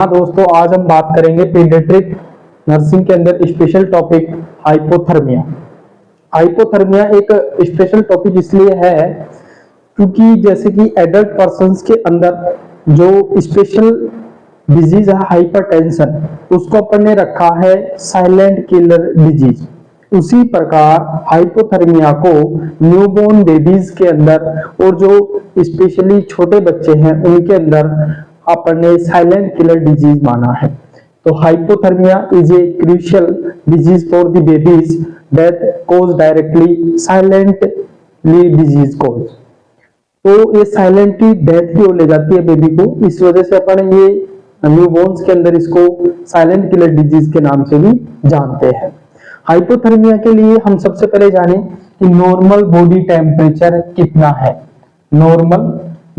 हाँ दोस्तों, आज हम बात करेंगे पीडियाट्रिक नर्सिंग के अंदर स्पेशल टॉपिक हाइपोथर्मिया। हाइपोथर्मिया एक स्पेशल टॉपिक इसलिए है क्योंकि जैसे कि एडल्ट पर्सन्स के अंदर जो स्पेशल डिजीज है हाइपरटेंशन, उसको अपन ने रखा है साइलेंट किलर डिजीज। उसी प्रकार हाइपोथर्मिया को न्यूबॉर्न बेबीज के अंदर और जो स्पेशली छोटे बच्चे हैं उनके अंदर अपन ने साइलेंट किलर डिजीज माना है। तो hypothermia is a crucial disease for the babies that cause directly silently disease cause. तो ये साइलेंटली डेथ की ओर ले जाती है बेबी को, इस वजह से अपन ये न्यूबॉर्न्स के अंदर इसको साइलेंट किलर डिजीज के नाम से भी जानते हैं। हाइपोथर्मिया के लिए हम सबसे पहले जाने कि नॉर्मल बॉडी टेम्परेचर कितना है। नॉर्मल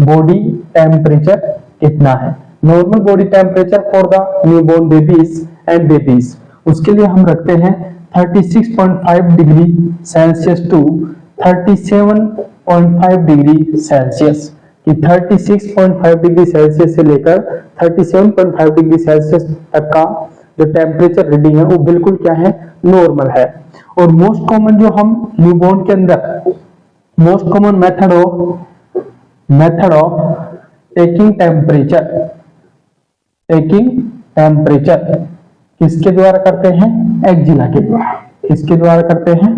बॉडी टेम्परेचर कितना है? Normal body temperature for the newborn babies and babies, उसके लिए हम रखते हैं 36.5 degree Celsius to 37.5 degree Celsius. कि 36.5 डिग्री सेल्सियस से लेकर 37.5 डिग्री सेल्सियस तक का जो टेम्परेचर रीडिंग है वो बिल्कुल क्या है, नॉर्मल है। और मोस्ट कॉमन जो हम न्यूबॉर्न के अंदर most common method of taking temperature किसके द्वारा करते हैं? एक्जिला के द्वारा। किसके द्वारा करते हैं?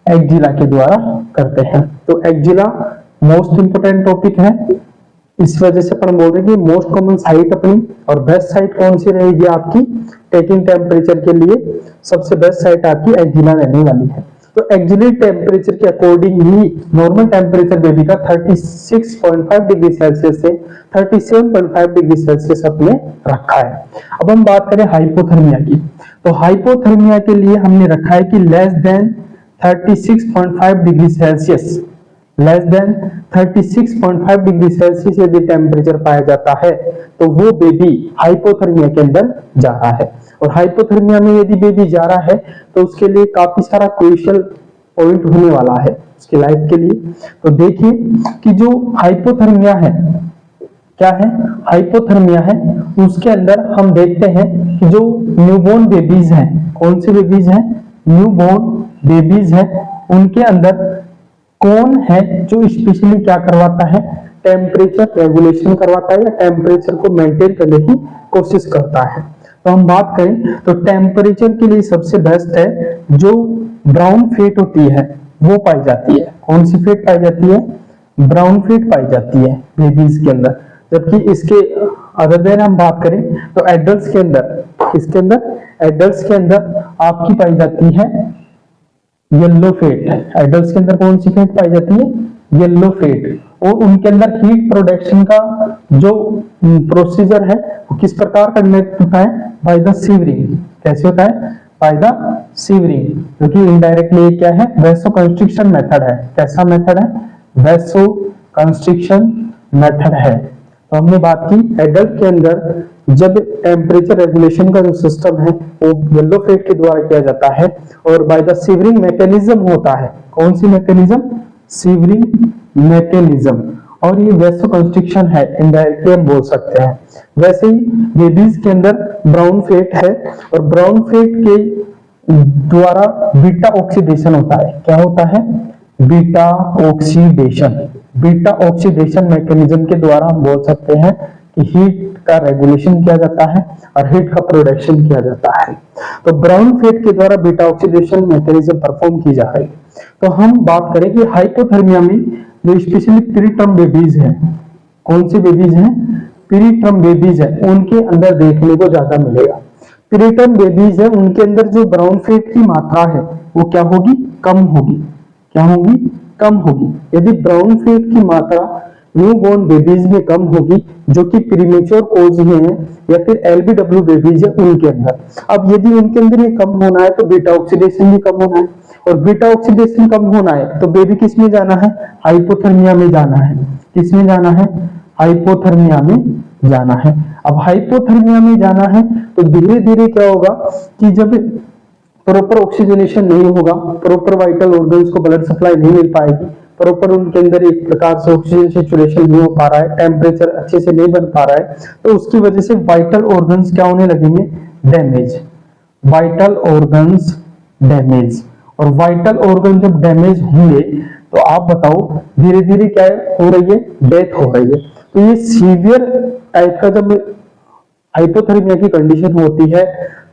एक्जिला के द्वारा करते हैं। तो एक्जिला मोस्ट इंपोर्टेंट टॉपिक है, इस वजह से अपन बोल रहे हैं कि मोस्ट कॉमन साइट अपनी और बेस्ट साइट कौन सी रहेगी आपकी टेकिंग टेम्परेचर के लिए? सबसे बेस्ट साइट आपकी एक्जिला रहने वाली है। तो एक्जिलरी टेम्परेचर के अकॉर्डिंग ही नॉर्मल टेम्परेचर बेबी का 36.5 डिग्री सेल्सियस से 37.5 डिग्री सेल्सियस अपने रखा है। अब हम बात करें हाइपोथर्मिया की, तो हाइपोथर्मिया के लिए हमने रखा है कि less than 36.5 degree Celsius, less than 36.5 degree Celsius यदि टेम्परेचर पाया जाता है तो वो बेबी हाइपोथर्मिया के अंदर जा रहा है। और हाइपोथर्मिया में यदि बेबी जा रहा है तो उसके लिए काफी सारा क्रूशियल पॉइंट होने वाला है उसकी लाइफ के लिए। तो देखिए कि जो हाइपोथर्मिया है, क्या है? हाइपोथर्मिया है, उसके अंदर हम देखते हैं कि जो न्यूबॉर्न बेबीज हैं, कौन से बेबीज हैं? न्यूबॉर्न बेबीज हैं, उनके अंदर कौन है जो स्पेशली क्या करवाता है? टेम्परेचर रेगुलेशन करवाता है या टेम्परेचर को मेंटेन करने की कोशिश करता है। तो हम बात करें तो टेम्परेचर के लिए सबसे बेस्ट है जो ब्राउन फैट होती है वो पाई जाती है। कौन सी फैट पाई जाती है? ब्राउन फैट पाई जाती है बेबीज के अंदर। जबकि इसके अदर देन हम बात करें तो एडल्ट्स के अंदर, इसके अंदर एडल्ट्स के अंदर आपकी पाई जाती है येलो फैट। एडल्ट्स के अंदर कौन सी फैट पाई जाती है? Yellow fat. और उनके अंदर हीट प्रोडक्शन का जो प्रोसीजर है वो किस प्रकार कंडक्ट होता है? By the severing. कैसे होता है? बाय द सीवरिंग, क्योंकि इनडायरेक्टली क्या है? वैसो कंस्ट्रिक्शन मेथड है। कैसा मेथड है? वैसो कंस्ट्रिक्शन मेथड है। तो हमने बात की एडल्ट के अंदर जब टेम्परेचर रेगुलेशन का जो सिस्टम है वो येलो फैट के द्वारा किया जाता है और बाय द सीवरिंग मैकेनिज्म होता है। कौन सी मैकेनिज्म? Severing mechanism. और ये वैसो कंस्ट्रिक्शन है, इनडायरेक्टली हम बोल सकते हैं। वैसे ही बेबीज के अंदर ब्राउन फैट है और ब्राउन फैट के द्वारा बीटा ऑक्सीडेशन होता है। क्या होता है? Beta oxidation. Beta oxidation mechanism के द्वारा हम बोल सकते हैं कि हीट का रेगुलेशन किया जाता है और हीट का प्रोडक्शन किया जाता है। तो ब्राउन फैट के द्वारा बीटा ऑक्सीडेशन मैकेनिज्म परफॉर्म की जा रही है। तो हम बात करें कि हाइपोथर्मिया में जो स्पेशली प्रीटर्म बेबीज हैं, कौन से बेबीज हैं? प्रीटर्म बेबीज है, उनके अंदर देखने को ज्यादा मिलेगा। प्रीटर्म बेबीज है, उनके अंदर जो ब्राउन फैट की मात्रा है वो क्या होगी? कम होगी। क्या होगी? कम होगी। यदि ब्राउन फैट की मात्रा न्यूबॉर्न बेबीज में कम होगी जो कि प्रीमेच्योर कोज हैं या फिर एलबीडब्ल्यू बेबीज है उनके अंदर। अब यदि उनके अंदर ये कम होना है तो बीटा ऑक्सीडेशन भी कम होना है, और बीटा ऑक्सीडेशन कम होना है तो बेबी किस में जाना है? हाइपोथर्मिया में जाना है। किस में जाना है? हाइपोथर्मिया में जाना है। अब हाइपोथर्मिया में जाना है तो धीरे धीरे क्या होगा कि जब प्रॉपर ऑक्सीजनेशन नहीं होगा, प्रॉपर वाइटल ऑर्गन्स को ब्लड सप्लाई नहीं मिल पाएगी, प्रॉपर उनके अंदर एक प्रकार से ऑक्सीजन सैचुरेशन नहीं हो पा रहा है, टेम्परेचर अच्छे से नहीं बन पा रहा है, तो उसकी वजह से वाइटल ऑर्गन्स क्या होने लगेंगे, डैमेज, वाइटल ऑर्गन्स डैमेज। और वाइटल ऑर्गन जब डैमेज होंगे तो आप बताओ धीरे धीरे क्या हो रही है, डेथ हो रही है। तो ये सीवियर टाइप का जब हाइपोथर्मिया की कंडीशन होती है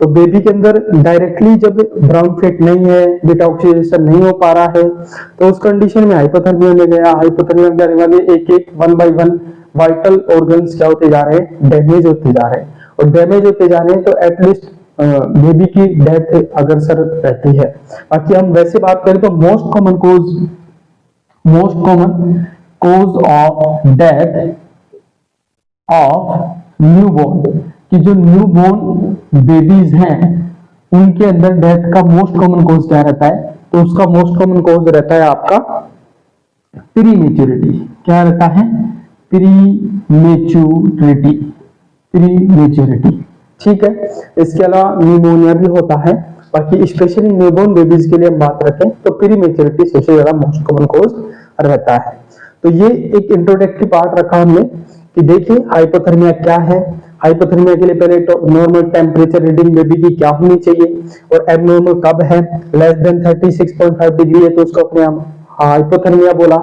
तो बेबी के अंदर डायरेक्टली जब ब्राउन फैट नहीं है, बीटा ऑक्सीडेशन नहीं हो पा रहा है, तो उस कंडीशन में हाइपोथर्मिया में गया। हाइपोथर्मिया में जाने वाले एक एक one by one vital organs क्या होते जा रहे हैं, डैमेज होते जा रहे हैं। और डैमेज होते जा रहे हैं तो एटलीस्ट बेबी की डेथ अग्रसर रहती है। बाकी हम वैसे बात करें तो most common cause of death of newborn, कि जो न्यूबॉर्न बेबीज हैं उनके अंदर डेथ का मोस्ट कॉमन कॉज क्या रहता है, तो उसका मोस्ट कॉमन कॉज रहता है आपका प्री मेच्योरिटी। क्या रहता है, प्री मेच्योरिटी। ठीक है, इसके अलावा न्यूमोनिया भी होता है। बाकी स्पेशली न्यूबॉर्न बेबीज के लिए हम बात रखें तो प्री मेच्योरिटी सबसे ज्यादा मोस्ट कॉमन कॉज रहता है। तो ये एक इंट्रोडक्टरी पार्ट रखा हमने कि देखिए हाइपोथर्मिया क्या है। हाइपोथर्मिया के लिए पहले तो नॉर्मल टेम्परेचर रीडिंग बेबी की क्या होनी चाहिए और एबनॉर्मल कब है, लेस देन 36.5 डिग्री है तो उसको अपने हाइपोथर्मिया बोला।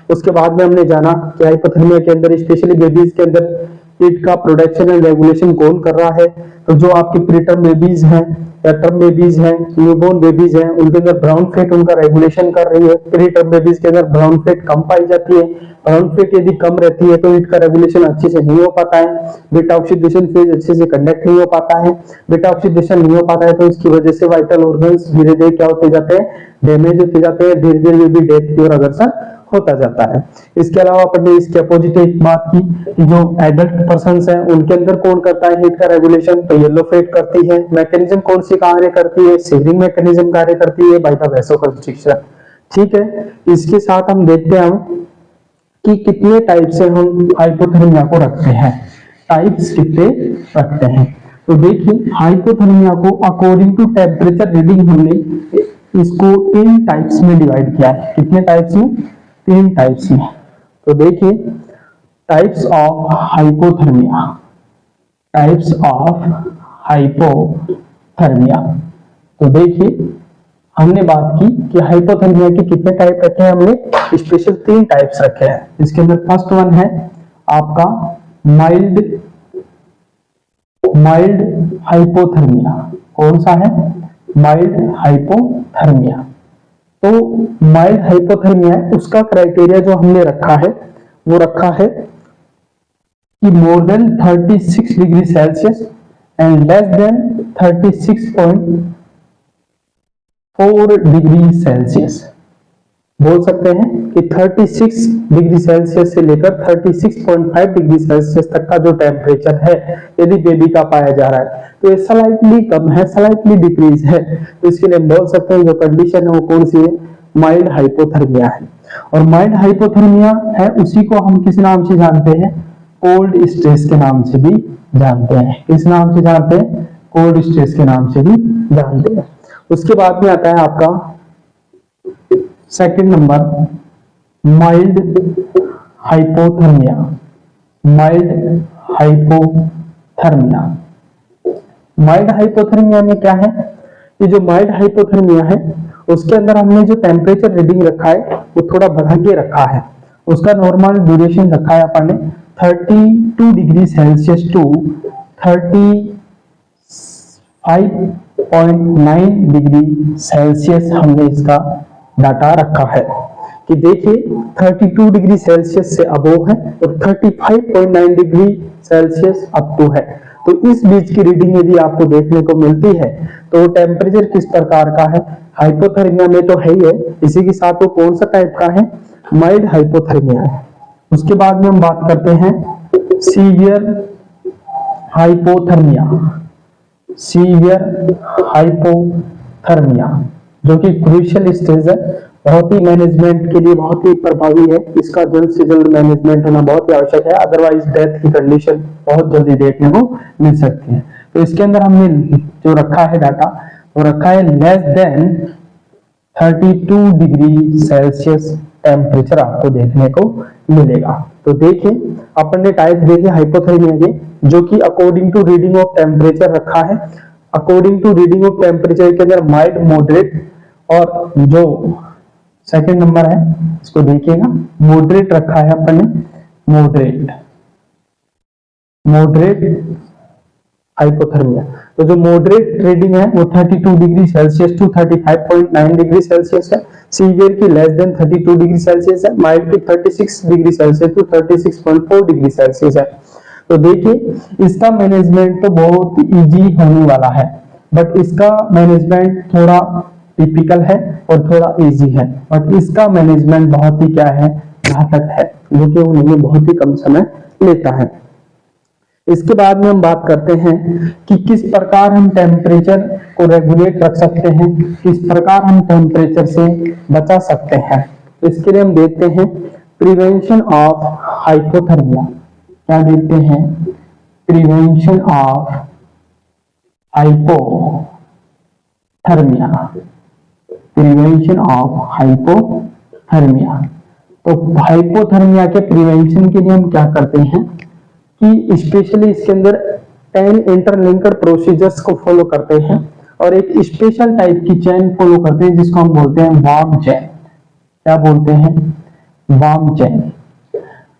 उसके बाद में हमने जाना कि हाइपोथर्मिया के अंदर स्पेशली बेबीज के अंदर हीट का प्रोडक्शन एंड रेगुलेशन कौन कर रहा है, तो जो आपके प्रीटर्म बेबीज हैं या टर्म बेबीज हैं, न्यूबॉर्न बेबीज हैं, उनके अंदर ब्राउन फेट उनका रेगुलेशन कर रही है। प्रीटर्म बेबीज के अंदर ब्राउन फेट कम पाई जाती है। ब्राउन फेट यदि कम रहती है तो हीट का रेगुलेशन अच्छे से नहीं हो पाता है, बीटा ऑक्सीडेशन फेज अच्छे से कंडक्ट नहीं हो पाता है। बीटा ऑक्सीडेशन नहीं हो पाता है तो इसकी वजह से वाइटल ऑर्गन्स धीरे धीरे क्या होते जाते हैं, डैमेज होते जाते हैं, धीरे धीरे भी डेथ की ओर अग्रसर होता जाता है। इसके अलावा अपन ने इसके अपोजिट एक बात की कि जो एडल्ट पर्सन्स हैं उनके अंदर कौन करता है हीट का रेगुलेशन, तो येलो फेट करती है। मैकेनिज्म कौन सी कार्य करती है, सीवरिंग मैकेनिज्म कार्य करती है बाय द वैसोकंस्ट्रिक्शन। ठीक है, इसके साथ हम देखते हैं कि कितने टाइप से हम हाइपोथर्मिया को रखते हैं, टाइप्स कितने रखते हैं। तो देखिए हाइपोथर्मिया को अकॉर्डिंग टू टेम्परेचर रीडिंग हमने इसको 3 टाइप्स में डिवाइड किया है। कितने टाइप्स में, 3 टाइप्स में। तो देखिए types of hypothermia, types of hypothermia. तो देखिए हमने बात की कि हाइपोथर्मिया के कितने टाइप रखे हैं, हमने स्पेशल 3 टाइप्स रखे हैं। इसके अंदर फर्स्ट वन है आपका माइल्ड हाइपोथर्मिया। कौन सा है, माइल्ड हाइपोथर्मिया। तो माइल्ड हाइपोथर्मिया उसका क्राइटेरिया जो हमने रखा है वो रखा है कि more than 36 degree Celsius and less than 36.4 degree Celsius. बोल सकते हैं कि 36 डिग्री सेल्सियस से लेकर 36.5 डिग्री सेल्सियस तक का जो टेम्परेचर है यदि बेबी का पाया जा रहा है तो ये स्लाइटली कम है, स्लाइटली डिक्रीज है, तो इसके लिए हम बोल सकते हैं जो कंडीशन है वो कौन सी है, माइल्ड हाइपोथर्मिया है। और माइल्ड हाइपोथर्मिया है उसी को हम किस नाम से जानते हैं, कोल्ड स्ट्रेस के नाम से भी जानते हैं। किस नाम से जानते हैं, कोल्ड स्ट्रेस के नाम से भी जानते हैं। उसके बाद में आता है आपका second number mild hypothermia. Mild hypothermia, mild hypothermia में क्या है कि जो माइल्ड हाइपोथर्मिया है उसके अंदर हमने जो टेम्परेचर रीडिंग रखा है वो थोड़ा बढ़ा के रखा है। उसका नॉर्मल ड्यूरेशन रखा है अपन ने 32 degree Celsius to 35.9 degree Celsius हमने इसका डाटा रखा है कि देखिए 32 डिग्री सेल्सियस से अबोव है और 35.9 डिग्री सेल्सियस अप टू है। तो इस बीच की रीडिंग यदि आपको देखने को मिलती है तो टेम्परेचर किस प्रकार का है, हाइपोथर्मिया में तो है ही है, इसी के साथ वो कौन सा टाइप का है, माइल्ड हाइपोथर्मिया है। उसके बाद में हम बात करते हैं सीवियर हाइपोथर्मिया। सीवियर हाइपोथर्मिया जो कि क्रूशियल स्टेज है, बहुत ही मैनेजमेंट के लिए बहुत ही प्रभावी है, इसका जल्द से जल्द मैनेजमेंट होना बहुत ही आवश्यक है, अदरवाइज डेथ की कंडीशन बहुत जल्दी देखने को मिल सकती है। तो इसके अंदर हमने जो रखा है डाटा वो रखा है less than 32 degree Celsius temperature आपको देखने को मिलेगा। तो देखिए अपन ने टाइप देखे हाइपोथर्मिया के, जो कि according to reading of temperature रखा है। According to reading of temperature के अंदर माइल्ड, मॉडरेट, और जो सेकंड नंबर है इसको देखिएगा, मॉडरेट रखा है अपन ने, मॉडरेट, मॉडरेट हाइपोथर्मिया। तो जो मॉडरेट रीडिंग है वो 32 degree Celsius to 35.9 degree Celsius है। सीवियर की लेस देन 32 डिग्री सेल्सियस है। माइल्ड की 36 degree Celsius to 36.4 degree Celsius है। तो देखिए इसका मैनेजमेंट तो बहुत इजी होने वाला है, बट इसका मैनेजमेंट थोड़ा टिपिकल है और थोड़ा इजी है, बट इसका मैनेजमेंट बहुत ही क्या है, घातक है, जो कि उन्हें बहुत ही कम समय लेता है। इसके बाद में हम बात करते हैं कि किस प्रकार हम टेम्परेचर को रेगुलेट रख सकते हैं, किस प्रकार हम टेम्परेचर से बचा सकते हैं। इसके लिए हम देखते हैं प्रिवेंशन ऑफ हाइपोथर्मिया। क्या देखते हैं? Prevention of hypothermia, prevention of hypothermia. तो हाइपोथर्मिया के प्रिवेंशन के लिए हम क्या करते हैं कि स्पेशली इसके अंदर 10 इंटरलिंक्ड प्रोसीजर्स को फॉलो करते हैं और एक स्पेशल टाइप की चेन फॉलो करते हैं जिसको हम बोलते हैं वार्म चेन। क्या बोलते हैं? Warm chain.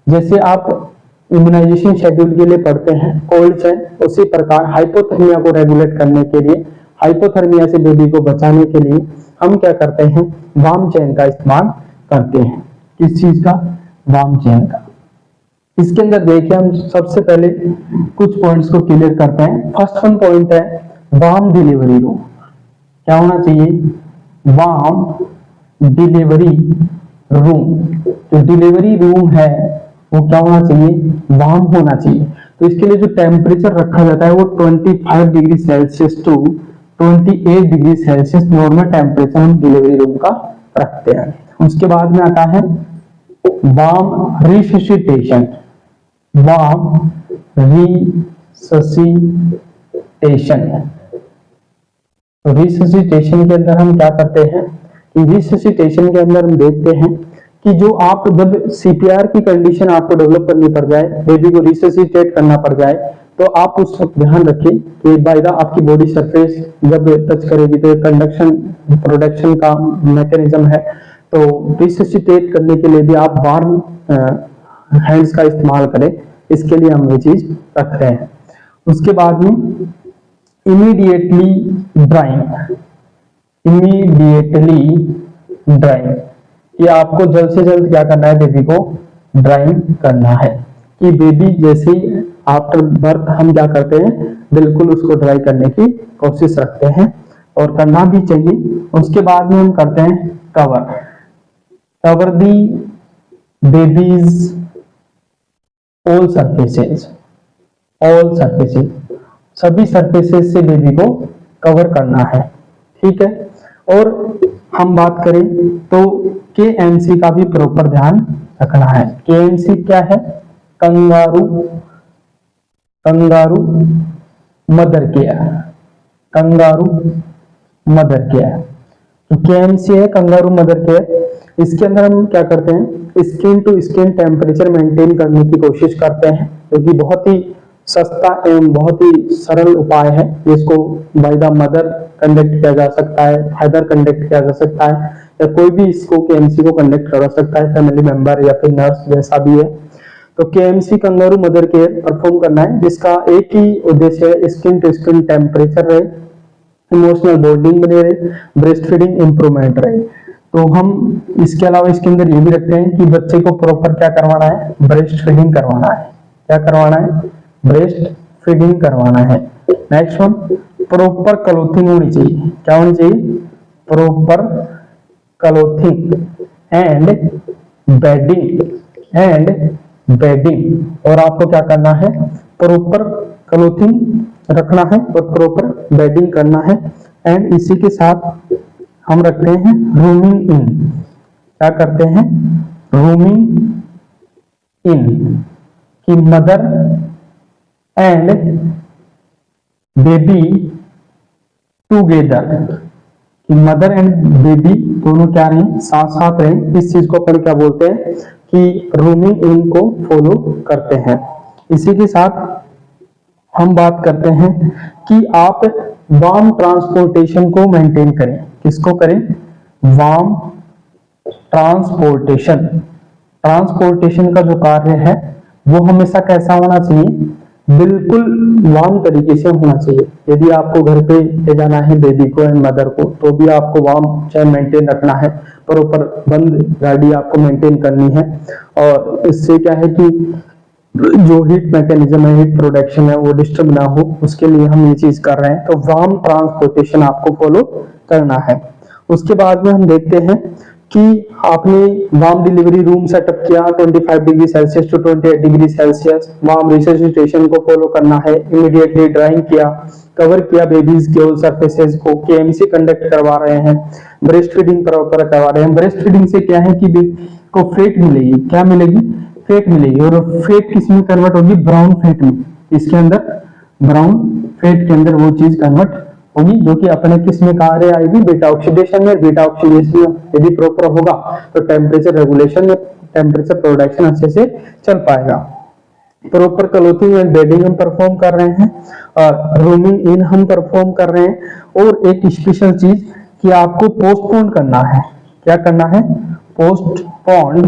जैसे आप इम्यूनाइजेशन शेड्यूल के लिए पढ़ते हैं कोल्ड चेन, उसी प्रकार हाइपोथर्मिया को रेगुलेट करने के लिए, हाइपोथर्मिया से बेबी को बचाने के लिए हम क्या करते हैं? वार्म चेन का इस्तेमाल करते हैं। किस चीज का? वार्म चेन का। इसके अंदर देखिए हम सबसे पहले कुछ पॉइंट्स को क्लियर करते हैं। फर्स्ट वन पॉइंट है वार्म डिलीवरी रूम। क्या होना चाहिए? Warm delivery room. जो डिलीवरी रूम है वो क्या होना चाहिए? वार्म होना चाहिए। तो इसके लिए जो टेम्परेचर रखा जाता है वो 25 degree Celsius to 28 degree Celsius normal temperature हम डिलीवरी रूम का रखते हैं। उसके बाद में आता है warm resuscitation. Warm resuscitation. Resuscitation के अंदर हम क्या करते हैं कि रिससिटेशन के अंदर हम देखते हैं कि जो आप जब सीपीआर की कंडीशन आपको डेवलप करनी पड़ जाए, बेबी को रिससिटेट करना पड़ जाए, तो आप उस वक्त ध्यान रखिए कि बाय द आपकी बॉडी सरफेस जब टच करेगी तो कंडक्शन प्रोडक्शन का मैकेनिज्म है। तो रिससिटेट करने के लिए भी आप वार्म हैंड्स का इस्तेमाल करें, इसके लिए हम ये चीज रखते हैं। उसके बाद में इमीडिएटली ड्राइंग, इमीडिएटली ड्राइंग, कि आपको जल्द से जल्द क्या करना है? बेबी को ड्राइंग करना है। कि बेबी जैसे ही आफ्टर बर्थ हम क्या करते हैं? बिल्कुल उसको ड्राई करने की कोशिश रखते हैं और करना भी चाहिए। उसके बाद में हम करते हैं cover, cover the babies all surfaces, all surfaces, सभी सरफेसेस से बेबी को कवर करना है। ठीक है। और हम बात करें तो KMC का भी प्रॉपर ध्यान रखना है। KMC क्या है? Kangaroo, kangaroo mother care, kangaroo mother care. तो KMC है कंगारू मदर केयर। इसके अंदर हम क्या करते हैं? Skin to skin temperature maintain करने की कोशिश करते हैं, क्योंकि तो बहुत ही सस्ता एवं बहुत ही सरल उपाय है जिसको बाय द मदर कंडक्ट किया जा सकता है, फादर कंडक्ट किया जा सकता है, या कोई भी इसको KMC को कंडक्ट करा सकता है, फैमिली मेंबर या फिर नर्स जैसा भी है। तो KMC kangaroo mother care perform करना है, जिसका एक ही उद्देश्य है स्किन टू स्किन टेम्परेचर रहे, इमोशनल बॉन्डिंग बने रहे, ब्रेस्ट फीडिंग इंप्रूवमेंट रहे। तो हम इसके अलावा इसके अंदर ये भी रखते हैं कि बच्चे को प्रॉपर क्या करवाना है? ब्रेस्ट फीडिंग करवाना है। क्या करवाना है? ब्रेस्ट फीडिंग करवाना है। नेक्स्ट वन, प्रॉपर क्लोथिंग होनी चाहिए। क्या होनी चाहिए? Proper clothing and bedding, and bedding. और आपको क्या करना है? प्रॉपर क्लोथिंग रखना है और प्रॉपर बेडिंग करना है। एंड इसी के साथ हम रखते हैं रूमिंग इन। क्या करते हैं? रूमिंग इन, कि mother and baby together, mother and baby दोनों क्या रहे, साथ साथ रहे, इस चीज को अपन क्या बोलते हैं कि रूमिंग इन को फॉलो करते हैं। इसी के साथ हम बात करते हैं कि आप वार्म ट्रांसपोर्टेशन को मेंटेन करें। किसको करें? Warm transportation. ट्रांसपोर्टेशन का जो कार्य है वो हमेशा कैसा होना चाहिए? बिल्कुल वार्म तरीके से होना चाहिए। यदि आपको घर पे ले जाना है बेबी को एंड मदर को, तो भी आपको वार्म चाहे मेंटेन रखना है, प्रॉपर बंद गाड़ी आपको मेंटेन करनी है। और इससे क्या है कि जो हीट मैकेनिज्म है, हीट प्रोडक्शन है, वो डिस्टर्ब ना हो, उसके लिए हम ये चीज कर रहे हैं। तो वार्म ट्रांसपोर्टेशन आपको फॉलो करना है। उसके बाद में हम देखते हैं कि आपने वार्म डिलीवरी रूम सेटअप किया 25 degree Celsius to 28 degree Celsius, warm resuscitation को फॉलो करना है। इमीडिएटली ड्राइंग किया, कवर किया बेबीज के ऑल सरफेसेस को, केएमसी कंडक्ट करवा रहे हैं, ब्रेस्ट फीडिंग प्रॉपर करवा रहे हैं। ब्रेस्ट फीडिंग से क्या है कि बेबी को फेट मिलेगी, क्या मिलेगी? फेट मिलेगी। और फेट किस में कन्वर्ट होगी? ब्राउन फेट में। इसके अंदर ब्राउन फेट के अंदर वो चीज कन्वर्ट होगी जो कि अपने किस में कार्य आएगी? बीटा ऑक्सीडेशन में। बीटा ऑक्सीडेशन यदि प्रॉपर होगा तो टेम्परेचर रेगुलेशन में, टेम्परेचर प्रोडक्शन अच्छे से चल पाएगा। प्रॉपर क्लोथिंग एंड बेडिंग हम परफॉर्म कर रहे हैं, और रूमिंग इन हम परफॉर्म कर रहे हैं। और एक स्पेशल चीज कि आपको पोस्टपोन करना है। क्या करना है? Postponed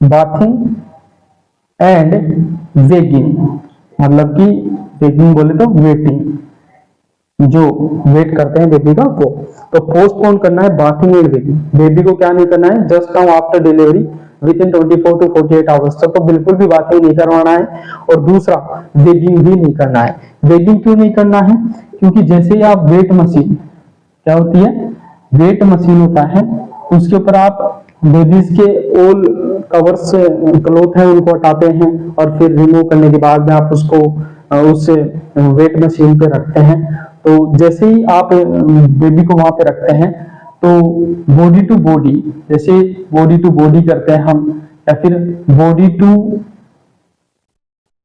bathing and weighing. मतलब कि वेगिंग बोले तो वेटिंग, जो वेट करते हैं बेबी का वो। तो पोस्टपोन करना है बाथिंग एंड वेगिंग। बेबी को क्या नहीं करना है? Just now after delivery within 24 to 48 hours तक तो बिल्कुल भी बाथिंग नहीं करवाना है। और दूसरा, वेगिंग भी नहीं करना है। वेगिंग क्यों नहीं करना है? क्योंकि जैसे ही आप वेट मशीन, क्या होती है? वेट मशीन होता है, उसके ऊपर आप बेबीज के ऑल कवर्स क्लोथ है उनको हटाते हैं, और फिर रिमूव करने के बाद में आप उसको उस वेट मशीन पे रखते हैं। तो जैसे ही आप बेबी को वहां पे रखते हैं तो बॉडी टू बॉडी, जैसे बॉडी टू बॉडी करते हैं हम, या फिर body to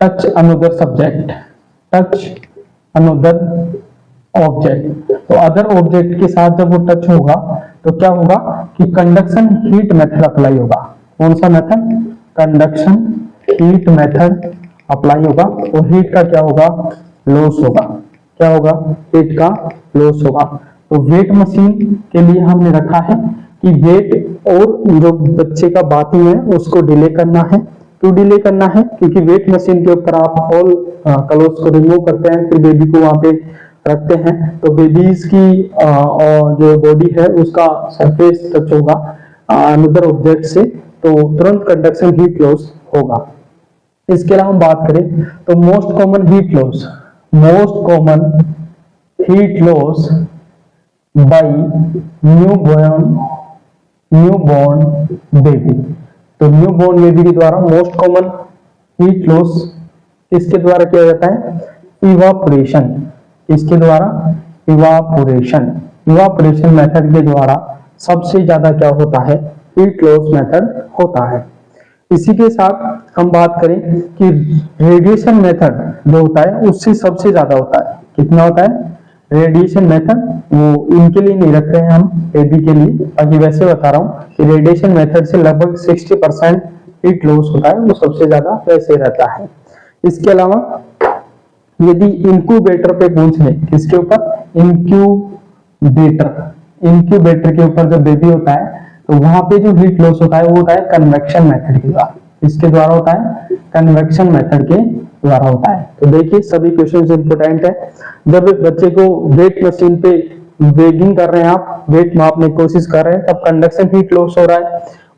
touch another subject, touch another object, तो अदर ऑब्जेक्ट के साथ जब वो टच होगा तो क्या होगा कि कंडक्शन हीट मेथड अप्लाई होगा। कौन सा method? Conduction heat method apply होगा, और हीट का क्या होगा? लॉस होगा। क्या होगा? हीट का लॉस होगा। तो वेट मशीन के लिए हमने रखा है कि वेट और जो बच्चे का बाथिंग है उसको डिले करना है। क्यों डिले करना है? क्योंकि वेट मशीन के ऊपर आप ऑल क्लोथ्स को रिमूव करते हैं, फिर बेबी को वहां पे रखते हैं, तो बेबीज की जो बॉडी है उसका सरफेस टच होगा अनदर ऑब्जेक्ट से, तो तुरंत कंडक्शन हीट लॉस होगा। इसके अलावा हम बात करें तो most common heat loss by newborn baby. तो न्यूबॉर्न बेबी के द्वारा मोस्ट कॉमन हीट लॉस किसके द्वारा किया जाता है? इवापोरेशन। इसके द्वारा? इवापोरेशन मेथड के द्वारा सबसे ज्यादा क्या होता है? हीट लॉस मेथड होता है। इसी के साथ हम बात करें कि रेडिएशन मेथड जो होता है उससे सबसे ज्यादा होता है। कितना होता है रेडिएशन मेथड? वो इनके लिए नहीं रख रहे हैं हम, बेबी के लिए, बाकी वैसे बता रहा हूँ कि रेडिएशन मेथड से लगभग 60% हीट लॉस होता है, वो सबसे ज्यादा वैसे रहता है। इसके अलावा यदि इंक्यूबेटर पे पूछ ले, किसके ऊपर? इंक्यूबेटर के ऊपर जब बेबी होता है तो वहां पे जो हीट लॉस होता है वो होता है कन्वेक्शन मेथड के द्वारा। इसके द्वारा होता है कन्वेक्शन मेथड के द्वारा होता है। तो देखिए सभी क्वेश्चन इंपोर्टेंट है। जब बच्चे को वेट मशीन पे वेगिंग कर रहे हैं, आप वेट मापने की कोशिश कर रहे हैं, तब कंडक्शन हीट लॉस हो रहा है।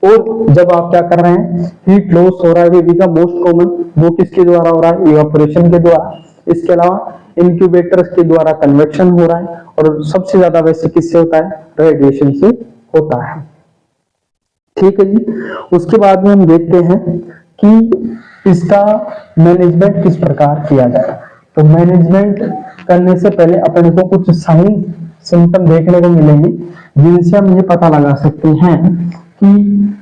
और जब आप क्या कर रहे हैं, हीट लॉस हो रहा है बेबी का मोस्ट कॉमन, वो किसके द्वारा हो रहा है? इवापोरेशन के द्वारा। इसके अलावा इंक्यूबेटर के द्वारा कन्वेक्शन हो रहा है, और सबसे ज्यादा वैसे किससे होता है? रेडिएशन से होता है। ठीक है जी। उसके बाद में हम देखते हैं कि इसका मैनेजमेंट किस प्रकार किया जाए। तो मैनेजमेंट करने से पहले अपने को कुछ साइन सिम्टम देखने को मिलेंगे जिनसे हम ये पता लगा सकते हैं कि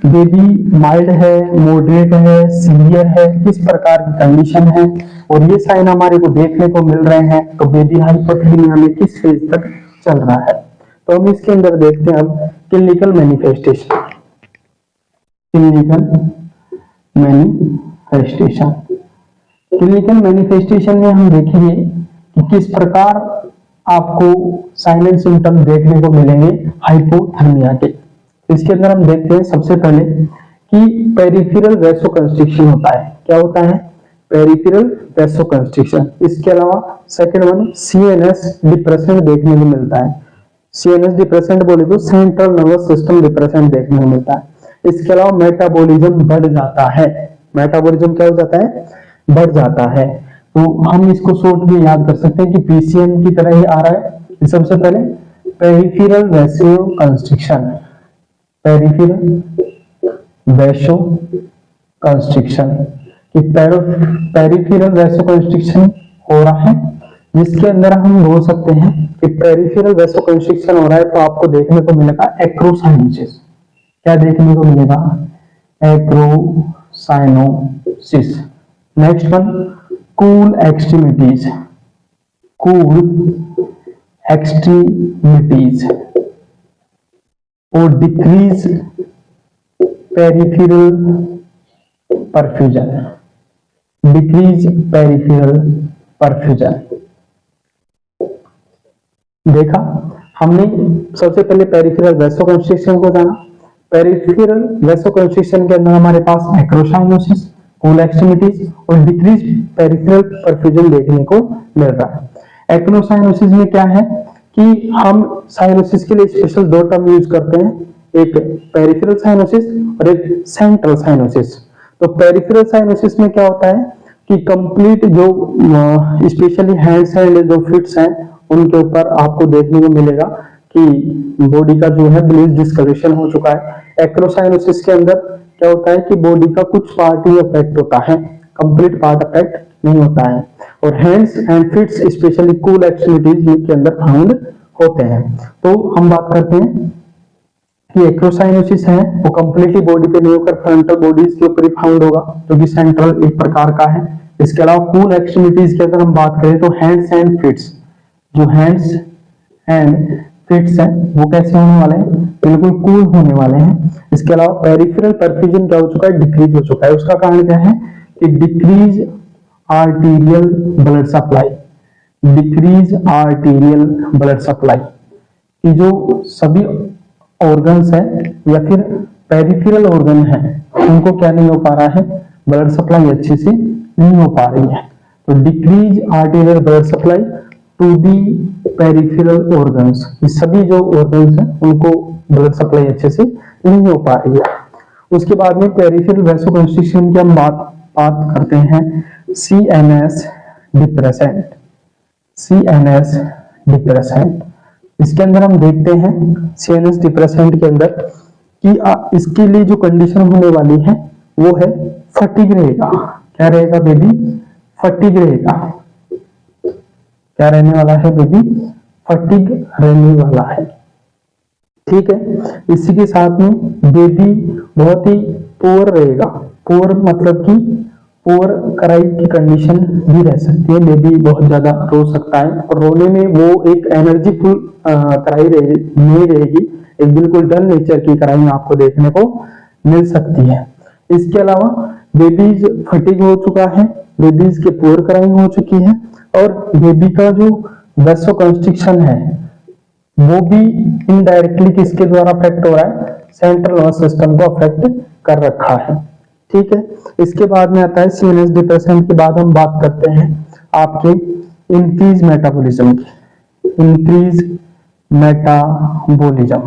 बेबी माइल्ड है, मॉडरेट है, सीवियर है, किस प्रकार की कंडीशन है, और ये साइन हमारे को देखने को मिल रहे हैं। तो बेबी हाइपोथैलेमिया में किस फेज तक चल रहा है। तो हम इसके अंदर देखते हैं अब clinical manifestation. Clinical manifestation, clinical manifestation में हम देखेंगे कि किस प्रकार आपको साइन एंड सिम्टम देखने को मिलेंगे हाइपोथर्मिया के। इसके अंदर हम देखते हैं सबसे पहले कि पेरिफेरल वैसोकंस्ट्रिक्शन होता है। क्या होता है? पेरिफेरल वैसोकंस्ट्रिक्शन। इसके अलावा सेकंड वन सीएनएस डिप्रेशन देखने को मिलता है। सीएनएस डिप्रेशन बोले तो सेंट्रल नर्वस सिस्टम डिप्रेशन देखने को मिलता है। इसके अलावा मेटाबॉलिज्म बढ़ जाता है। मेटाबॉलिज्म क्या हो जाता है? बढ़ जाता है। तो हम इसको शॉर्ट में याद कर सकते हैं कि पीसीएम की तरह ही आ रहा है। सबसे पहले पेरिफेरल वैसोकंस्ट्रिक्शन, पेरिफेरल वैसोकंस्ट्रिक्शन कि पेरिफेरल वैसोकंस्ट्रिक्शन हो रहा है, जिसके अंदर हम बोल सकते हैं कि पेरिफेरल वैसोकंस्ट्रिक्शन हो रहा है तो आपको देखने को मिलेगा एक्रोसाइनोसिस। क्या देखने को मिलेगा? Acrocyanosis. Next one cool extremities, cool extremities और decrease peripheral perfusion, decrease peripheral perfusion. देखा हमने सबसे पहले पेरिफेरल वैसोकंस्ट्रिक्शन को जाना। पेरिफेरल वैसोकंस्ट्रिक्शन के अंदर हमारे पास एक्रोसाइनोसिस, कूल एक्सट्रीमिटीज और डिक्रीज पेरिफेरल परफ्यूजन देखने को मिल रहा है। एक्रोसाइनोसिस में क्या है कि हम साइनोसिस के लिए स्पेशल दो टर्म यूज करते हैं, एक पेरिफेरल साइनोसिस और एक सेंट्रल साइनोसिस। तो पेरिफेरल साइनोसिस में क्या होता है कि कंप्लीट जो स्पेशली हैंड्स एंड जो फिट्स हैं उनके ऊपर आपको देखने को मिलेगा कि बॉडी का जो है ब्लीच डिस्कलरेशन हो चुका है। एक्रोसाइनोसिस के अंदर क्या होता है कि बॉडी का कुछ पार्ट ही अफेक्ट होता है, कंप्लीट पार्ट अफेक्ट नहीं होता है। और hands and fits specially cool extremities के अंदर फाउंड होते हैं। तो हम बात करते हैं कि एक्रोसाइनोसिस है वो कंप्लीटली बॉडी पे नहीं होकर फ्रंटल बॉडीज के ऊपर ही फाउंड होगा, जो कि सेंट्रल एक प्रकार का है। इसके अलावा कूल एक्सट्रीमिटीज की अगर हम बात करें तो हैंड्स एंड फिट्स, जो हैंड्स एंड फिट्स हैं वो कैसे होने वाले हैं? बिल्कुल कूल होने वाले हैं। इसके अलावा पेरिफेरल परफ्यूजन क्या हो चुका है? डिक्रीज हो चुका है। उसका कारण क्या है कि decrease arterial blood supply, decrease arterial blood supply कि जो सभी ऑर्गन्स है या फिर पेरिफेरल ऑर्गन है उनको क्या नहीं हो पा रहा है? ब्लड सप्लाई अच्छे से नहीं हो पा रही है। तो decrease arterial blood supply to the peripheral organs, सभी जो ऑर्गन्स हैं उनको ब्लड सप्लाई अच्छे से नहीं हो पा रही है। उसके बाद में पेरिफेरल वैसोकंस्ट्रिक्शन की हम बात करते हैं सीएनएस डिप्रेसेंट, सीएनएस डिप्रेसेंट। इसके अंदर हम देखते हैं सीएनएस डिप्रेसेंट के अंदर कि इसके लिए जो कंडीशन होने वाली है वो है फटीग रहेगा। क्या रहेगा बेबी? फटीग रहेगा। क्या रहने वाला है बेबी? फटीग रहने वाला है। ठीक है। इसी के साथ में बेबी बहुत ही पुअर रहेगा। पुअर मतलब कि पुअर कराई की कंडीशन भी रह सकती है। बेबी बहुत ज्यादा रो सकता है और रोने में वो एक एनर्जीफुल कराई नहीं रहेगी, एक बिल्कुल डल नेचर की कराई आपको देखने को मिल सकती है। इसके अलावा बेबीज फटीग हो चुका है, बेबीज के पुअर कराई हो चुकी है और बेबी का जो वैसोकंस्ट्रिक्शन है वो भी इनडायरेक्टली किसके द्वारा अफेक्ट हो रहा है? सेंट्रल नर्वस सिस्टम को अफेक्ट कर रखा है। ठीक है। इसके बाद में आता है सीएनएस डिप्रेशन के बाद हम बात करते हैं आपके इंक्रीज मेटाबॉलिज्म की। इंक्रीज मेटाबॉलिज्म,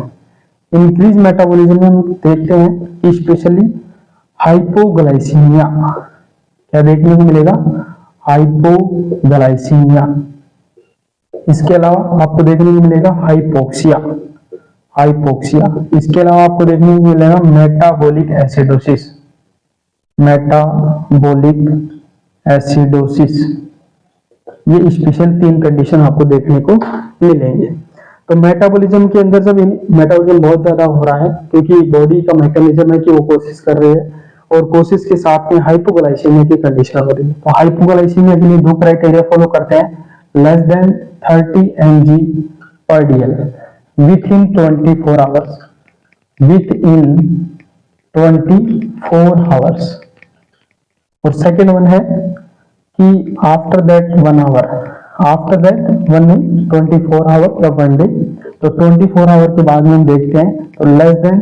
इंक्रीज मेटाबॉलिज्म में हम देखते हैं कि स्पेशली हाइपोग्लाइसीमिया क्या देखने को मिलेगा? हाइपोग्लाइसीमिया। इसके अलावा आपको देखने को मिलेगा हाइपोक्सिया, हाइपोक्सिया। इसके अलावा आपको देखने को मिलेगा मेटाबॉलिक एसिडोसिस, मेटाबॉलिक एसिडोसिस। ये स्पेशल 3 कंडीशन आपको देखने को मिलेंगे। तो मेटाबॉलिज्म के अंदर जब मेटाबॉलिज्म बहुत ज्यादा हो रहा है क्योंकि बॉडी का मैकेनिज्म है कि वो कोशिश कर रही है और कोशिश के साथ में हाइपोग्लाइसीमिया की कंडीशन हो रही है। तो हाइपोग्लाइसीमिया के लिए दो क्राइटेरिया फॉलो करते हैं, less than 30 mg per dl within 24 hours, within 24 hours. और सेकेंड वन है कि after that 1 hour, after that 24 hour या 1 डे। तो 24 आवर के बाद में हम देखते हैं तो लेस देन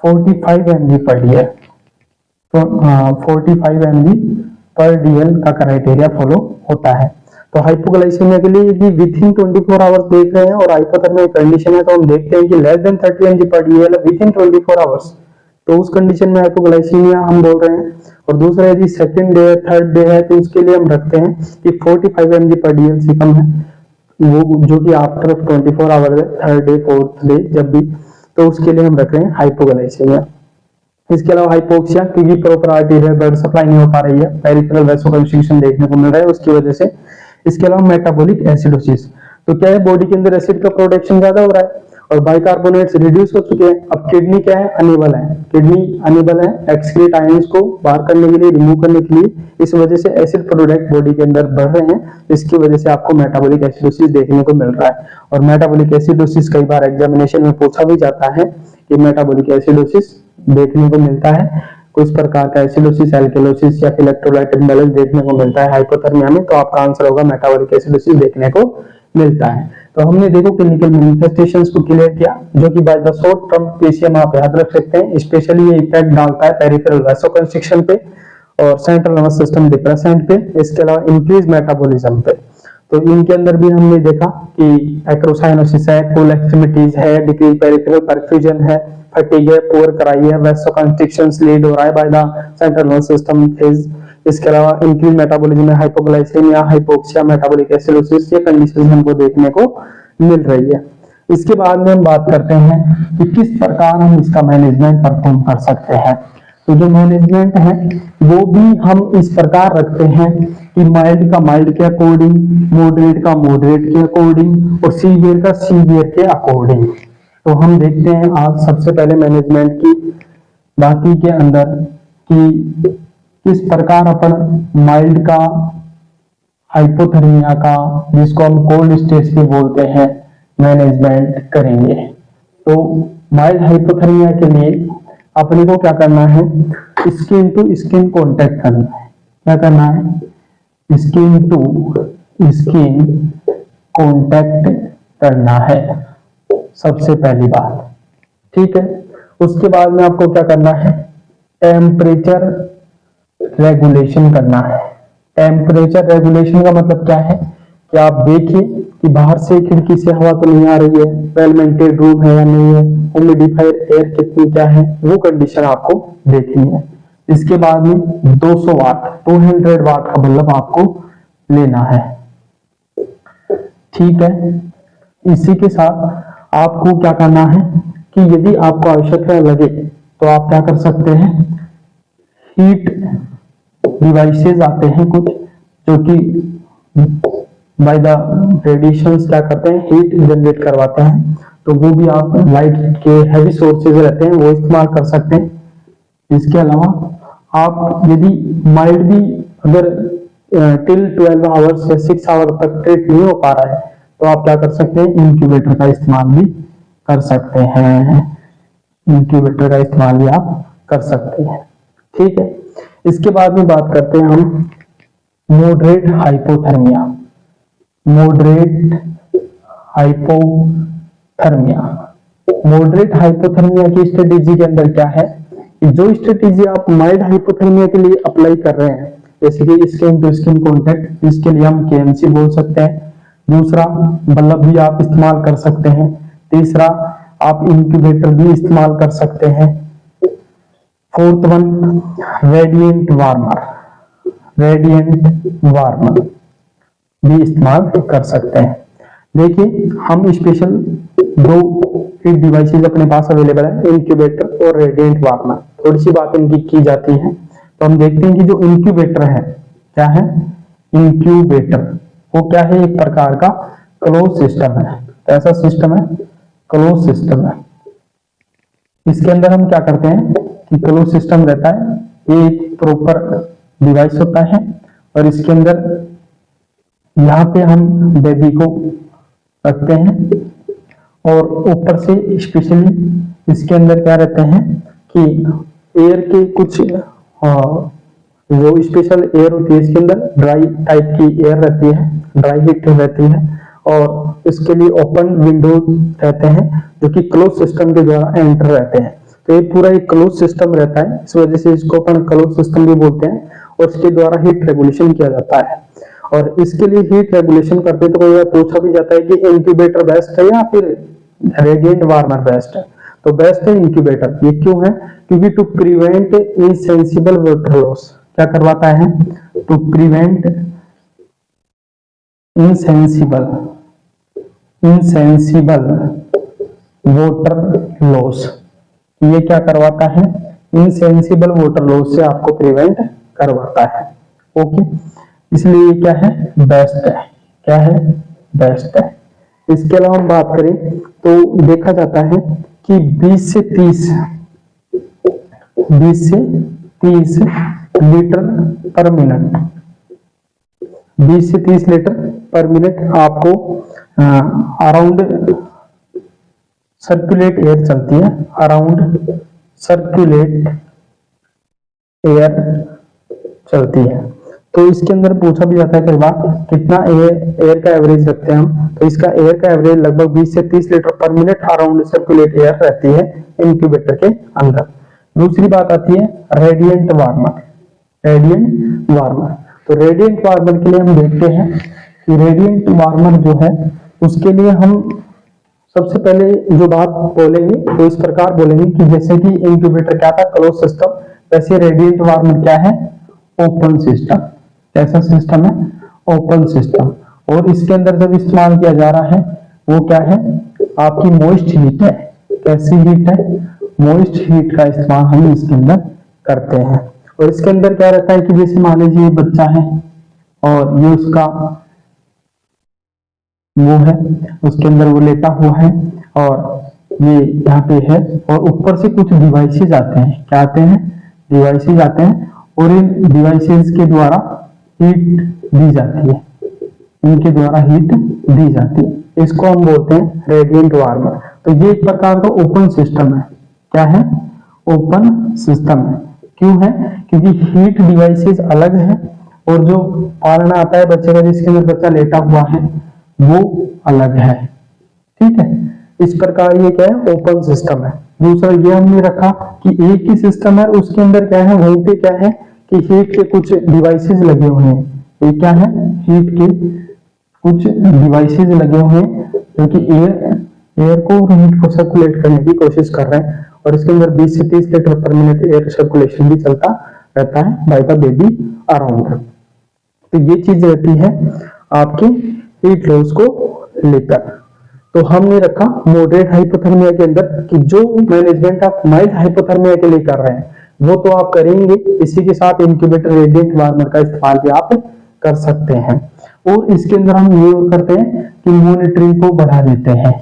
45 mg पर डीएल, तो 45 mg पर डीएल का क्राइटेरिया फॉलो होता है। तो हाइपोग्लाइसीमिया के लिए यदि विथ इन 24 आवर्स देख रहे हैं और हाइपोथर्मिया कंडीशन है तो हम देखते हैं कि लेस देन 30 mg पर डीएल विथ इन 24 आवर्स, तो उस कंडीशन में हाइपोग्लाइसीमिया हम बोल रहे हैं। और दूसरा यदि सेकंड डे है, थर्ड डे है, तो उसके लिए हम रखते हैं कि 45 mg पर डीएल से कम है, वो जो कि आफ्टर 24 आवर है, थर्ड डे फोर्थ डे जब भी, तो उसके लिए हम रख रहे हैं हाइपोग्लाइसीमिया। इसके अलावा हाइपोक्सिया, क्योंकि प्रॉपर आर्टरी ब्लड सप्लाई नहीं हो पा रही है, पेरिफेरल वैसोकंस्ट्रिक्शन देखने को मिल रहा है उसकी वजह से। इसके अलावा मेटाबॉलिक एसिडोसिस, तो क्या है बॉडी के अंदर एसिड का प्रोडक्शन ज्यादा हो रहा है और बाइकार्बोनेट्स रिड्यूस हो चुके हैं। अब किडनी क्या है, अनेबल है, किडनी अनेबल है एक्सक्रीट आयंस को बाहर करने के लिए, रिमूव करने के लिए। इस वजह से एसिड प्रोडक्ट बॉडी के अंदर बढ़ रहे हैं, इसकी वजह से आपको मेटाबॉलिक एसिडोसिस देखने को मिल रहा है। और मेटाबॉलिक एसिडोसिस कई बार एग्जामिनेशन में पूछा भी जाता है कि मेटाबॉलिक एसिडोसिस देखने को मिलता है, कुछ प्रकार का एसिडोसिस, एल्कलोसिस या इलेक्ट्रोलाइट इम्बैलेंस देखने को मिलता है हाइपोथर्मिया में, तो आपका आंसर होगा मेटाबॉलिक एसिडोसिस देखने को मिलता है। तो हमने देखो क्लिनिकल मैनिफेस्टेशंस को क्लियर किया, जो कि by the short term PCM आप याद रख सकते हैं। स्पेशली ये इफेक्ट डालता है पेरिफेरल वैसोकंस्ट्रिक्शन पे और सेंट्रल नर्वस सिस्टम डिप्रेसेंट पे, इसके अलावा इंक्रीज मेटाबॉलिज्म पे। तो इनके अंदर भी हमने देखा कि एक्रोसाइनोसिस है, कोल एक्सट्रीमिटीज है, डिक्रीज पेरिफेरल परफ्यूजन है, फटीग है, पुअर कराई है, वैसोकंस्ट्रिक्शंस लीड हो रहा है by the central nervous system phase. इसके अलावा increase metabolism, hypoglycaemia, hypoxia, metabolic acidosis, ये कंडीशंस हमको देखने को मिल रही है। इसके बाद में हम बात करते हैं कि किस प्रकार हम इसका मैनेजमेंट परफॉर्म कर सकते हैं। तो जो मैनेजमेंट है वो भी हम इस प्रकार रखते हैं कि माइल्ड का माइल्ड के अकॉर्डिंग, मॉडरेट का मॉडरेट के अकॉर्डिंग और सीवियर का सीवियर के अकॉर्डिंग। तो हम देखते हैं आज सबसे पहले मैनेजमेंट की बाकी के अंदर कि किस प्रकार अपन माइल्ड का, हाइपोथर्मिया का, जिसको हम कोल्ड स्टेज पे बोलते हैं, मैनेजमेंट करेंगे। तो माइल्ड हाइपोथर्मिया के लिए अपने को क्या करना है, स्किन टू स्किन कांटेक्ट करना है। क्या करना है, स्किन टू स्किन कांटेक्ट करना है सबसे पहली बात, ठीक है। उसके बाद में आपको क्या करना है, टेम्परेचर रेगुलेशन करना है। टेम्परेचर रेगुलेशन का मतलब क्या है कि आप देखिए कि बाहर से खिड़की से हवा तो नहीं आ रही है, वेल मेंटेन्ड रूम है या नहीं है, ह्यूमिडिफायर एयर कितनी क्या है, वो कंडीशन आपको देखनी है। इसके बाद में 200 वाट 200 वाट का बल्ब आपको लेना है, ठीक है। इसी के साथ आपको क्या करना है कि यदि आपको आवश्यकता लगे तो आप क्या कर सकते हैं, हीट डिवाइसेस आते हैं कुछ जो कि बाय द रेडिएशंस क्या करते हैं, हीट जनरेट करवाते हैं, तो वो भी आप लाइट के हैवी सोर्सेज रहते हैं वो इस्तेमाल कर सकते हैं। इसके अलावा आप यदि माइल्ड भी अगर टिल 12 आवर्स या 6 आवर तक ट्रीट नहीं हो पा रहा है तो आप क्या कर सकते हैं, इंक्यूबेटर का इस्तेमाल भी कर सकते हैं। इंक्यूबेटर का इस्तेमाल भी आप कर सकते हैं, ठीक है। इसके बाद में बात करते हैं हम moderate hypothermia. Moderate hypothermia, moderate hypothermia की स्ट्रेटेजी के अंदर क्या है कि जो स्ट्रेटेजी आप माइल्ड हाइपोथर्मिया के लिए अप्लाई कर रहे हैं, जैसे कि स्किन टू स्किन कॉन्टेक्ट, इसके लिए हम केएमसी बोल सकते हैं। दूसरा, बल्ब भी आप इस्तेमाल कर सकते हैं। तीसरा, आप इंक्यूबेटर भी इस्तेमाल कर सकते हैं। Fourth one, radiant warmer, radiant warmer भी इस्तेमाल कर सकते हैं। देखिए हम स्पेशल दो डिवाइसेस अपने पास अवेलेबल है, इंक्यूबेटर और रेडिएंट वार्मर। थोड़ी सी बात इनकी की जाती है, तो हम देखते हैं कि जो इंक्यूबेटर है, क्या है इंक्यूबेटर, वो क्या है, एक प्रकार का क्लोज सिस्टम है। ऐसा सिस्टम है, क्लोज सिस्टम है। इसके अंदर हम क्या करते हैं कि क्लोज सिस्टम रहता है, ये एक प्रॉपर डिवाइस होता है और इसके अंदर यहाँ पे हम बेबी को रखते हैं और ऊपर से स्पेशली इसके अंदर क्या रहते हैं कि एयर के कुछ जो स्पेशल एयर होती है, इसके अंदर ड्राई टाइप की एयर रहती है, ड्राई हीट रहती है और इसके लिए ओपन विंडोज रहते हैं जो कि क्लोज सिस्टम के द्वारा एंटर रहते हैं। तो ये पूरा एक क्लोज सिस्टम रहता है, इस वजह से इसको अपन क्लोज सिस्टम भी बोलते हैं और इसके द्वारा हीट रेगुलेशन किया जाता है। और इसके लिए हीट रेगुलेशन करते तो कई बार पूछा भी जाता है कि इंक्यूबेटर बेस्ट है या फिर रेडिएंट वार्मर बेस्ट है। तो बेस्ट है इंक्यूबेटर। ये क्यों है? क्योंकि to prevent insensible water loss, क्या करवाता है? To prevent insensible water loss. ये क्या करवाता है? इनसेंसिबल वाटर लॉस से आपको प्रिवेंट करवाता है। ओके, इसलिए ये क्या है? बेस्ट है। क्या है? बेस्ट है। इसके अलावा हम बात करें तो देखा जाता है कि 20 से 30 लीटर पर मिनट, 20 से 30 लीटर पर मिनट आपको अराउंड सर्कुलेट एयर चलती है, अराउंड सर्कुलेट एयर चलती है। तो इसके अंदर पूछा भी जाता है कई बार कितना एयर का एवरेज रखते हैं हम, तो इसका एयर का एवरेज लगभग 20 से 30 लीटर पर मिनट अराउंड सर्कुलेट एयर रहती है इंक्यूबेटर के अंदर। दूसरी बात आती है रेडिएंट वार्मर। रेडिएंट वार्मर, तो रेडिएंट वार्मर के लिए हम देखते हैं कि रेडिएंट वार्मर जो है उसके लिए हम सबसे पहले जो बात बोलेंगे तो इस प्रकार बोलेंगे कि जैसे कि इंक्यूबेटर क्या था? Close system. वैसे रेडिएंट वार्मर क्या है? Open system. कैसा सिस्टम है? Open system. और इसके अंदर जब इस्तेमाल किया जा रहा है वो क्या है? आपकी मॉइस्ट हीट है। कैसी हीट है? मॉइस्ट हीट का इस्तेमाल हम इसके अंदर करते हैं। और इसके अंदर क्या रहता है कि जैसे मान लीजिए ये बच्चा है और ये उसका वो है, उसके अंदर वो लेटा हुआ है और ये यहाँ पे है और ऊपर से कुछ डिवाइसेज आते हैं। क्या आते हैं? डिवाइसेज आते हैं और इन डिवाइसेज के द्वारा हीट दी जाती है, इनके द्वारा हीट दी जाती है। इसको हम बोलते हैं रेडिएंट वार्मर। तो ये एक प्रकार का ओपन सिस्टम है। क्या है? ओपन सिस्टम है। क्यों है? क्योंकि हीट डिवाइसेज अलग है और जो पालना आता है बच्चे का, जिसके अंदर बच्चा लेटा हुआ है, वो अलग है। ठीक है, इस प्रकार ये क्या है? ओपन सिस्टम है। दूसरा ये हमने रखा कि एक ही सिस्टम है, उसके अंदर क्या है? वहीं पे क्या है कि हीट के कुछ डिवाइसेस लगे हुए हैं। ये क्या है? हीट के कुछ डिवाइसेस लगे हुए हैं जो कि एयर को और हीट को सर्कुलेट करने की कोशिश कर रहे हैं और इसके अंदर 20 से 30 लीटर पर मिनट एयर सर्कुलेशन भी चलता रहता है बाय द बेबी अराउंड। तो ये चीज रहती है आपके हीट लॉस को लेकर। तो हमने रखा मॉडरेट हाइपोथर्मिया के अंदर कि जो मैनेजमेंट आप माइल्ड हाइपोथर्मिया के लिए कर रहे हैं वो तो आप करेंगे, इसी के साथ इंक्यूबेटर रेडिएंट वार्मर का इस्तेमाल भी आप कर सकते हैं। और इसके अंदर हम ये करते हैं कि मॉनिटरिंग को बढ़ा देते हैं।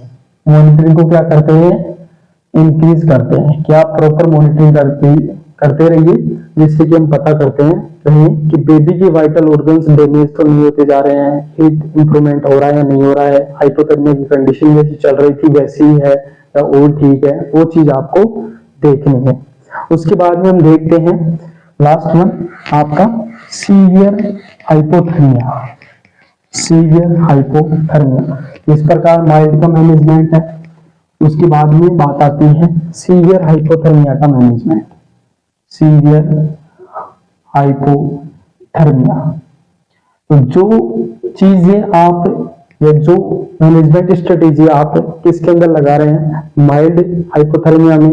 मॉनिटरिंग को क्या करते हैं? इंक्रीज करते हैं। क्या आप प्रॉपर मॉनिटरिंग करते रहिए जिससे कि हम पता करते हैं कहीं कि बेबी के वाइटल ऑर्गन्स डैमेज तो नहीं होते जा रहे हैं, हीट इंप्रूवमेंट हो रहा है या नहीं हो रहा है, हाइपोथर्मिया की कंडीशन जैसी चल रही थी वैसी ही है या और ठीक है, वो चीज आपको देखनी है। उसके बाद में हम देखते हैं लास्ट वन आपका सीवियर हाइपोथर्मिया। सीवियर हाइपोथर्मिया इस प्रकार माइल्ड का मैनेजमेंट है। उसके बाद में बात आती है सीवियर हाइपोथर्मिया का मैनेजमेंट। सीवियर हाइपोथर्मिया, तो जो चीजें आप या जो मैनेजमेंट स्ट्रेटेजी आप किसके अंदर लगा रहे हैं? माइल्ड हाइपोथर्मिया में,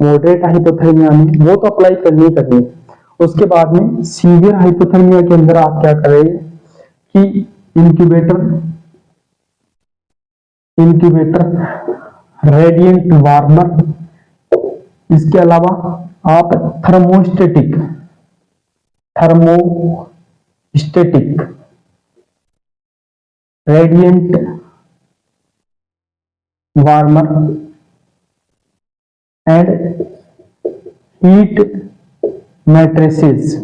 मॉडरेट हाइपोथर्मिया में, वो तो अप्लाई करनी करनी। उसके बाद में सीवियर हाइपोथर्मिया के अंदर आप क्या करेंगे कि इंक्यूबेटर रेडिएंट वार्मर, इसके अलावा आप thermostatic radiant warmer and heat matrices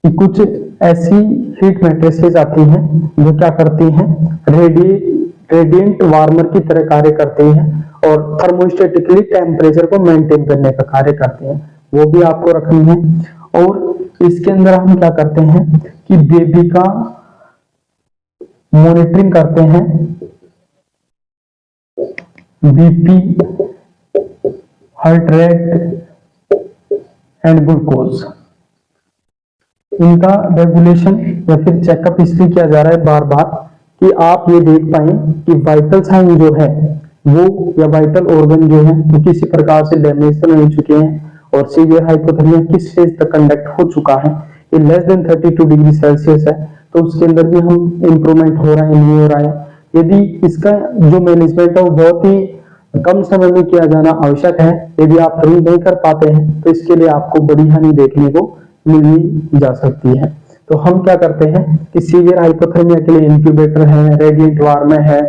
कि कुछ ऐसी हीट मैट्रिसेस आती हैं जो क्या करती हैं, रेडिएंट वार्मर की तरह कार्य करती हैं और थर्मोस्टेटिकली टेम्परेचर को मेंटेन करने का कार्य करते हैं, वो भी आपको रखनी है। और इसके अंदर हम क्या करते हैं कि बेबी का मॉनिटरिंग करते हैं, BP, heart rate and glucose, इनका रेगुलेशन या फिर चेकअप इसलिए किया जा रहा है बार बार कि आप ये देख पाए कि वाइटल साइन जो है वो या वाइटल ऑर्गन जो है वो किसी प्रकार से डैमेज तो नहीं चुके हैं और सीवियर हाइपोथर्मिया किस स्टेज तक कंडक्ट हो चुका है, ये लेस देन 32 डिग्री सेल्सियस है, तो उसके अंदर भी हम इंप्रूवमेंट हो रहा है नहीं हो रहा है। यदि इसका जो मैनेजमेंट है वो बहुत ही कम समय में किया जाना आवश्यक है, यदि आप तुरंत नहीं कर पाते हैं तो इसके लिए आपको बड़ी हानि देखने को मिल जा सकती है। तो हम क्या करते हैं कि सीवियर हाइपोथर्मिया के लिए इंक्यूबेटर है, रेडिएंट वार्मर है,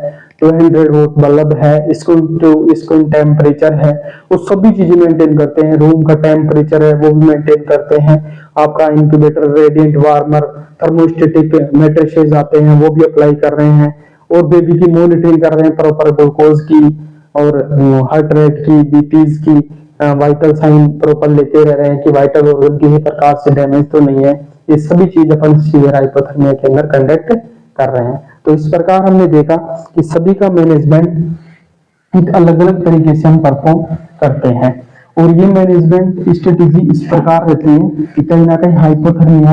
200 वोल्ट बल्ब है, स्क्रीन टेम्परेचर है, वो सभी चीजें मेंटेन करते हैं, रूम का टेम्परेचर है वो भी मेंटेन करते हैं, आपका incubator, radiant warmer, thermostatic matrices आते हैं वो भी अप्लाई कर रहे हैं और बेबी की मॉनिटरिंग कर रहे हैं प्रॉपर ग्लूकोज की और हार्ट रेट की, बीपीज की, वाइटल साइन प्रॉपर लेते रह रहे हैं कि वाइटल ऑर्गन किसी प्रकार से डैमेज तो नहीं है। ये सभी चीज अपन सीवियर हाइपोथर्मिया के अंदर कंडक्ट कर रहे हैं। तो इस प्रकार हमने देखा कि सभी का मैनेजमेंट एक अलग अलग तरीके से हम परफॉर्म करते हैं और ये मैनेजमेंट स्ट्रेटेजी इस प्रकार रहती है कि कहीं ना कहीं हाइपोथर्मिया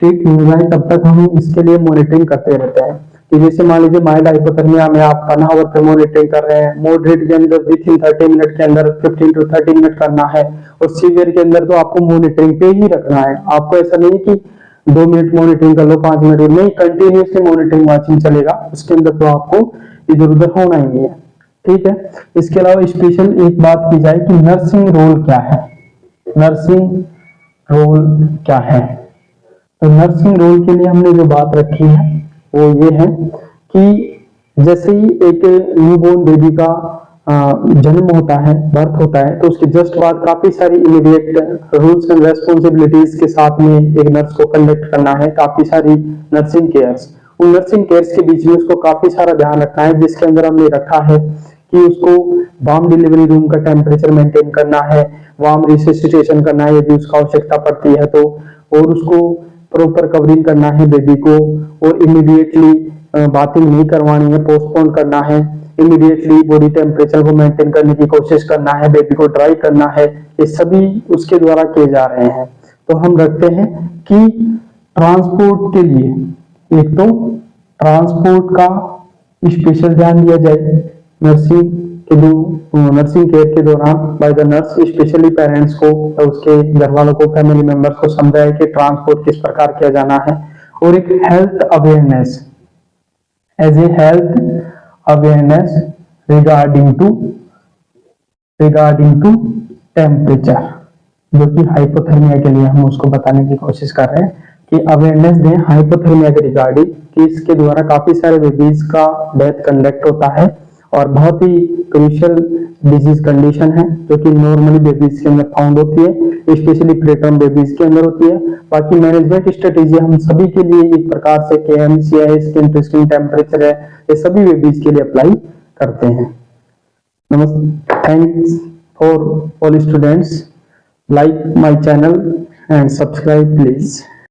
ठीक हो जाए तब तक हम इसके लिए मॉनिटरिंग करते रहते हैं। कि जैसे मान लीजिए माइल्ड हाइपोथर्मिया में आप 1 आवर पे मॉनिटरिंग कर रहे हैं, मॉडरेट के अंदर विद इन 30 मिनट के अंदर 15 to 30 मिनट करना है और सीवियर के अंदर तो आपको मॉनिटरिंग पे ही रखना है। आपको ऐसा नहीं कि 2 मिनट मॉनिटरिंग कर लो, 5 मिनट नहीं, कंटिन्यूसली मॉनिटरिंग वाचिंग चलेगा, उसके अंदर तो आपको इधर उधर होना ही नहीं है। ठीक है। इसके अलावा स्पेशल एक बात की जाए कि नर्सिंग रोल क्या है, नर्सिंग रोल क्या है। तो नर्सिंग रोल के लिए हमने जो बात रखी है वो ये है कि जैसे ही एक न्यूबॉर्न बेबी का जन्म होता है, बर्थ होता है, तो उसके जस्ट बाद काफी सारी इमीडिएट रूल्स एंड रेस्पॉन्सिबिलिटीज के साथ में एक नर्स को कंडक्ट करना है, काफी सारी नर्सिंग केयर्स, उन नर्सिंग केयर्स के बीच में उसको काफी सारा ध्यान रखना है, जिसके अंदर हमने रखा है कि उसको वार्म डिलीवरी रूम का टेम्परेचर मेंटेन करना है, वार्म रिससिटेशन करना है यदि उसका आवश्यकता पड़ती है तो, और उसको प्रॉपर कवरिंग करना है बेबी को, और इमीडिएटली बाथिंग नहीं करवानी है, पोस्टपोन करना है, इमीडिएटली बॉडी टेम्परेचर को मेंटेन करने की कोशिश करना है, बेबी को ड्राई करना है, ये सभी उसके द्वारा किए जा रहे हैं। तो हम रखते हैं कि ट्रांसपोर्ट के लिए एक तो ट्रांसपोर्ट का स्पेशल ध्यान दिया जाए नर्सिंग केयर के दौरान by the nurse, specially parents को, उसके घर वालों को, फैमिली मेंबर्स को समझाए कि ट्रांसपोर्ट किस प्रकार किया जाना है। और एक health awareness, as a health awareness regarding to temperature, जो कि हाइपोथर्मिया के लिए हम उसको बताने की कोशिश कर रहे हैं कि अवेयरनेस दें हाइपोथर्मिया के रिगार्डिंग, कि इसके द्वारा काफी सारे बेबीज का डेथ कंडक्ट होता है और बहुत ही क्रूशियल डिजीज कंडीशन है जो कि नॉर्मली बेबीज के अंदर फाउंड होती है, स्पेशली प्रीटर्म बेबीज के अंदर होती है। बाकी मैनेजमेंट स्ट्रेटेजी हम सभी के लिए एक प्रकार से KMCI, skin to skin temperature है, ये सभी बेबीज के लिए अप्लाई करते हैं। नमस्ते, thanks for all students, like my channel and subscribe please.